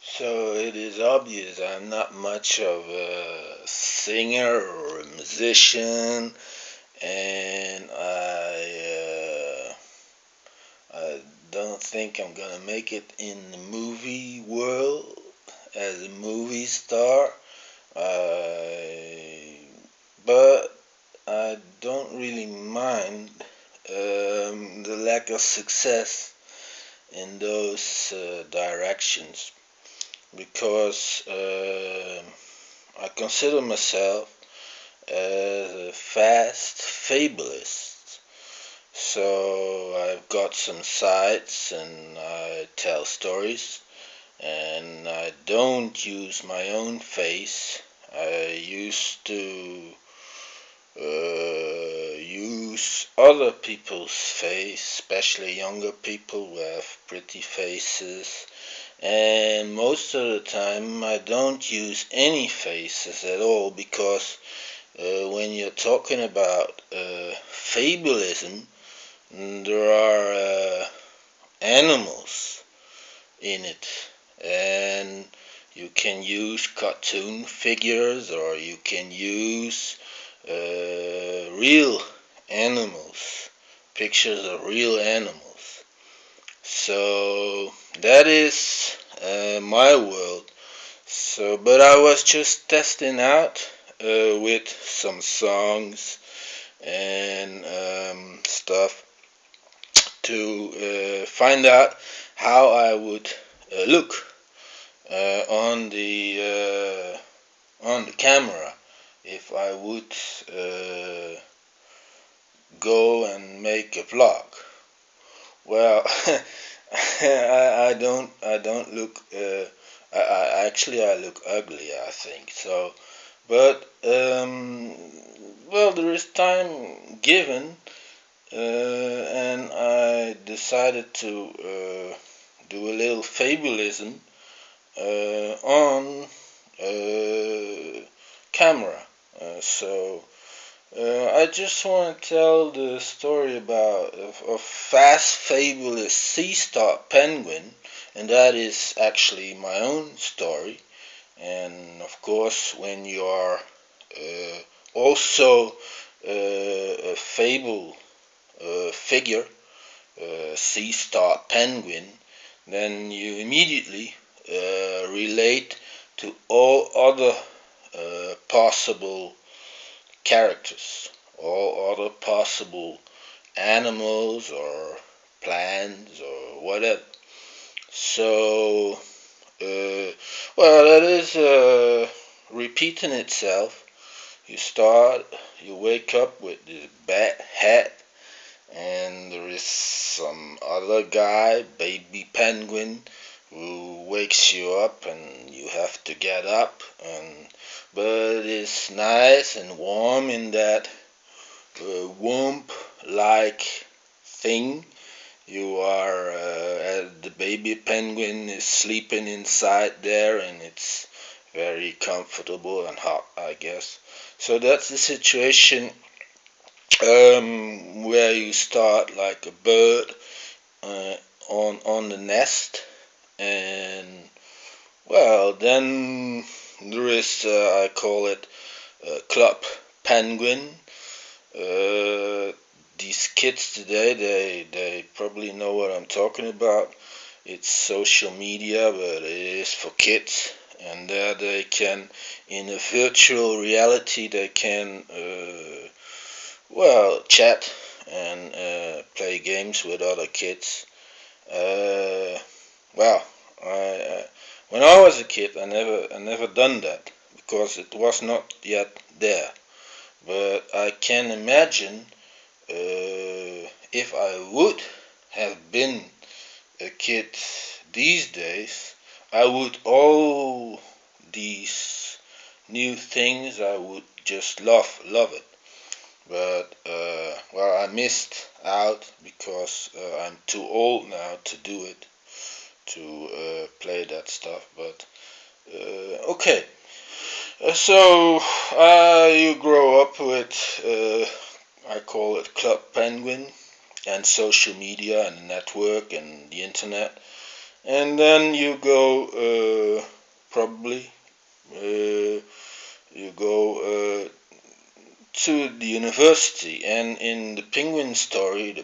So it is obvious I'm not much of a singer or a musician, and I don't think I'm gonna make it in the movie world as a movie star. I, but I don't really mind the lack of success in those directions because I consider myself as a fast fabulist. So I've got some sites and I tell stories, and I don't use my own face. I used to use other people's face, especially younger people who have pretty faces. And most of the time, I don't use any faces at all because when you're talking about fabulism, there are animals in it, and you can use cartoon figures or you can use real animals, pictures of real animals. So that is my world. So, but I was just testing out with some songs and stuff to find out how I would look on the camera if I would go and make a vlog. Well, I don't look. I look ugly. I think so. But well, there is time given, and I decided to do a little fabulism on camera. I just want to tell the story about a fast fabulous seastarpenguin, and that is actually my own story. And of course, when you are also a fable figure, sea star penguin, then you immediately relate to all other possible characters, all other possible animals or plants or whatever. So, well, that is repeating itself. You wake up with this bad hat, and there is some other guy, baby penguin, who wakes you up, and you have to get up. But it's nice and warm in that womb-like thing. You are the baby penguin is sleeping inside there, and it's very comfortable and hot, I guess. So that's the situation where you start like a bird uh, on the nest, and well, then there is I call it club penguin. Uh, these kids today, they probably know what I'm talking about. It's social media, but it is for kids, and there they can, in a virtual reality, they can well, chat and play games with other kids. Uh, well, when I was a kid, I never done that because it was not yet there. But I can imagine if I would have been a kid these days, I would all these new things. I would just love it. But well, I missed out because I'm too old now to do it, to play that stuff. But okay, so you grow up with I call it Club Penguin and social media and the network and the internet, and then you go probably you go to the university. And in the penguin story,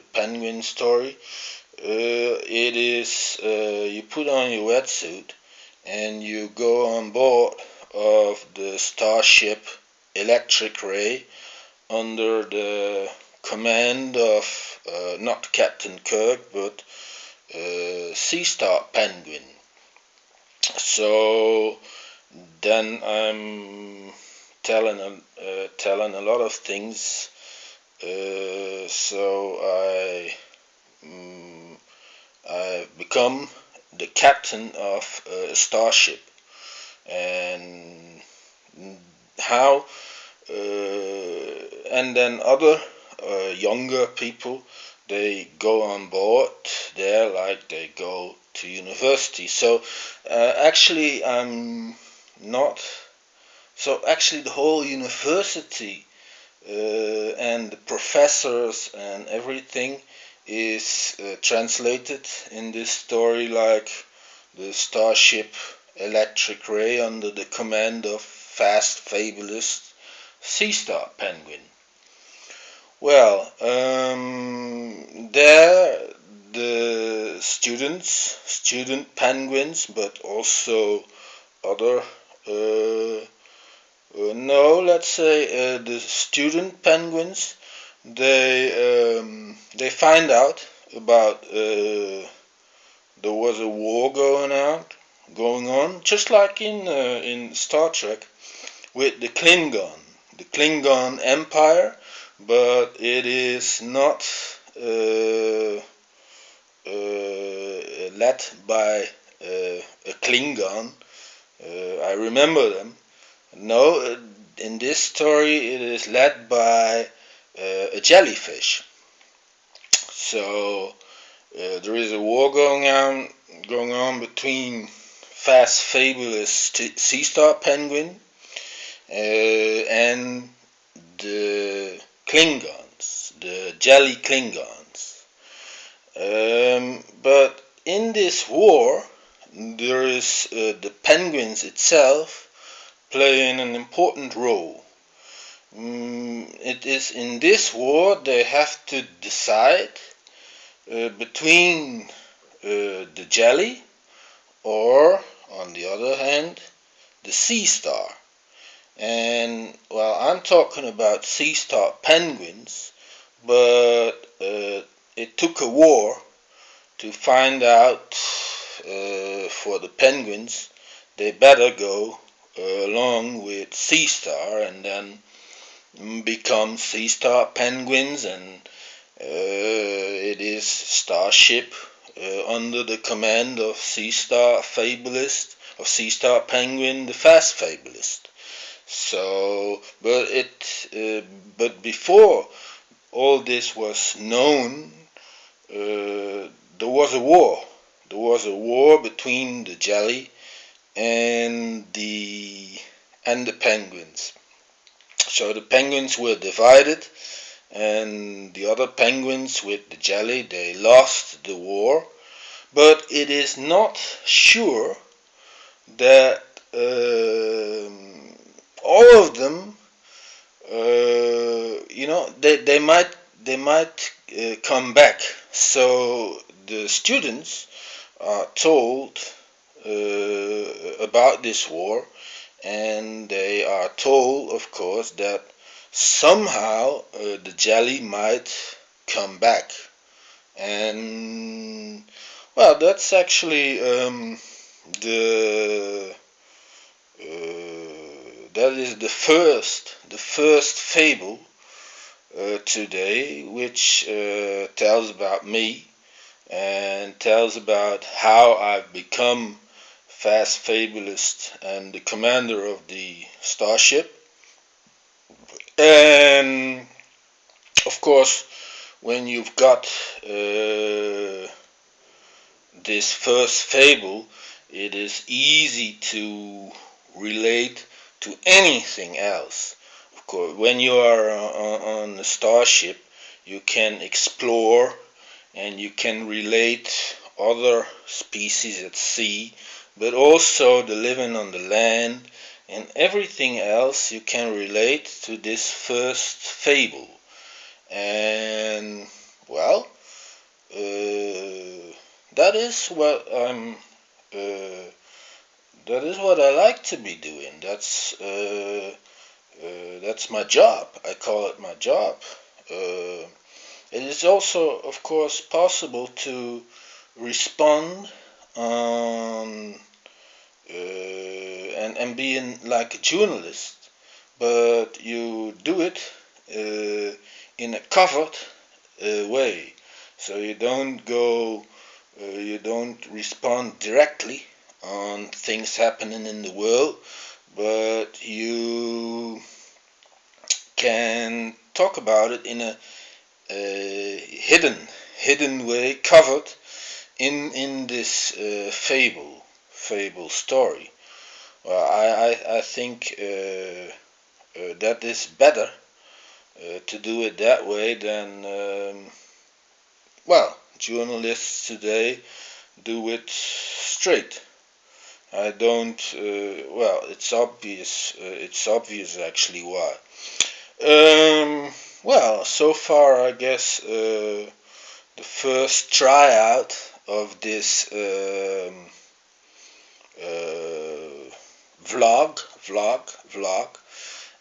it is you put on your wetsuit and you go on board of the starship Electric Ray under the command of not Captain Kirk but Seastarpenguin. So then I'm telling a lot of things. So I've become the captain of a starship, and how, and then other younger people, they go on board there like they go to university. So actually I'm not, so actually the whole university and the professors and everything is translated in this story like the starship Electric Ray under the command of fastfabulist seastarpenguin. Well, there the student penguins, but also other no, let's say the student penguins, they find out about there was a war going on, just like in Star Trek with the Klingon Empire, but it is not led by a Klingon. I remember them. No, in this story it is led by a jellyfish. So there is a war going on between fast fabulous sea star penguin and the Klingons, the jelly Klingons. But in this war, there is the penguins itself playing an important role. It is in this war they have to decide between the jelly or, on the other hand, the sea star. And, well, I'm talking about sea star penguins, but it took a war to find out for the penguins they better go along with sea star and then become sea star penguins, and it is starship under the command of sea star fabulist, of sea star penguin, the fast fabulist. So, but before all this was known, there was a war. There was a war between the jelly and the penguins. So the penguins were divided, and the other penguins with the jelly, they lost the war. But it is not sure that all of them, they might come back. So the students are told about this war, and they are told, of course, that somehow the jelly might come back. And, well, that's actually the that is the first fable today, which tells about me and tells about how I've become fast fabulist and the commander of the starship. And of course, when you've got this first fable, it is easy to relate to anything else. Of course, when you are on a starship, you can explore and you can relate other species at sea, but also the living on the land and everything else you can relate to this first fable. And well, that is what I'm. Uh, that is what I like to be doing. That's my job. I call it my job. It is also, of course, possible to respond on and being like a journalist, but you do it in a covered way. So you don't respond directly on things happening in the world, but you can talk about it in a hidden way, covered in this fable story. Well, I think that is better to do it that way than well, journalists today do it straight. I don't. Well, it's obvious. It's obvious actually why. Well, so far I guess the first tryout of this vlog,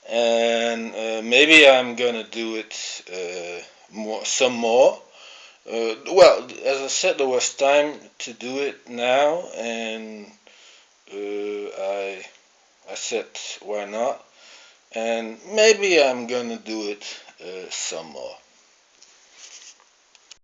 and maybe I'm gonna do it some more. Well, as I said, there was time to do it now, and I said why not, and maybe I'm gonna do it some more.